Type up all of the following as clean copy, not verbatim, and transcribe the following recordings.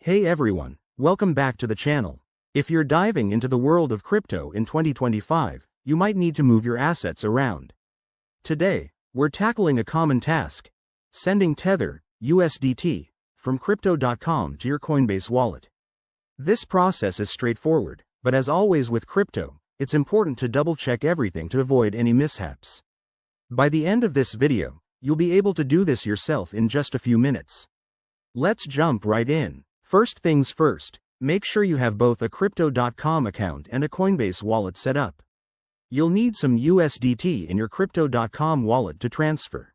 Hey everyone, welcome back to the channel. If you're diving into the world of crypto in 2025, you might need to move your assets around. Today, we're tackling a common task: sending Tether, USDT, from Crypto.com to your Coinbase wallet. This process is straightforward, but as always with crypto, it's important to double-check everything to avoid any mishaps. By the end of this video, you'll be able to do this yourself in just a few minutes. Let's jump right in. First things first, make sure you have both a Crypto.com account and a Coinbase wallet set up. You'll need some USDT in your Crypto.com wallet to transfer.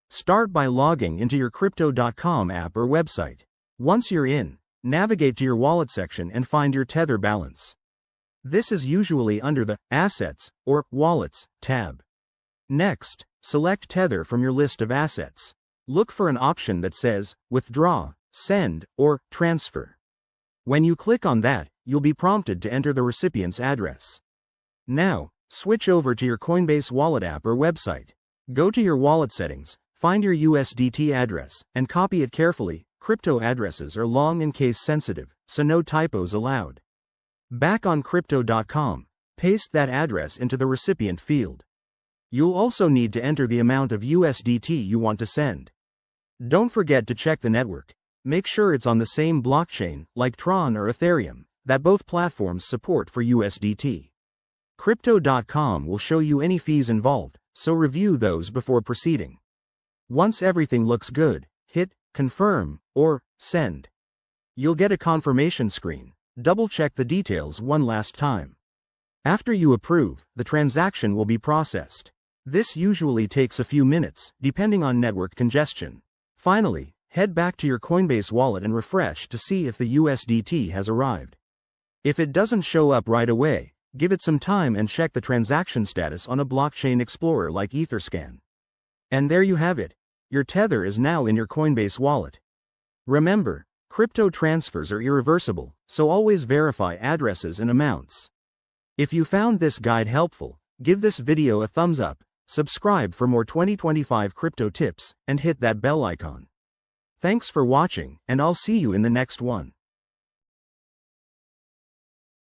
Start by logging into your Crypto.com app or website. Once you're in, navigate to your wallet section and find your Tether balance. This is usually under the Assets or Wallets tab. Next, select Tether from your list of assets. Look for an option that says Withdraw, Send, or Transfer. When you click on that, you'll be prompted to enter the recipient's address. Now, switch over to your Coinbase wallet app or website. Go to your wallet settings, find your USDT address, and copy it carefully. Crypto addresses are long and case sensitive, so no typos allowed. Back on Crypto.com, paste that address into the recipient field. You'll also need to enter the amount of USDT you want to send. Don't forget to check the network. Make sure it's on the same blockchain, like Tron or Ethereum, that both platforms support for USDT. Crypto.com will show you any fees involved, so review those before proceeding. Once everything looks good, hit Confirm or Send. You'll get a confirmation screen. Double-check the details one last time. After you approve, the transaction will be processed. This usually takes a few minutes, depending on network congestion. Finally, head back to your Coinbase wallet and refresh to see if the USDT has arrived. If it doesn't show up right away, give it some time and check the transaction status on a blockchain explorer like Etherscan. And there you have it. Your Tether is now in your Coinbase wallet. Remember, crypto transfers are irreversible, so always verify addresses and amounts. If you found this guide helpful, give this video a thumbs up, subscribe for more 2025 crypto tips, and hit that bell icon. Thanks for watching, and I'll see you in the next one.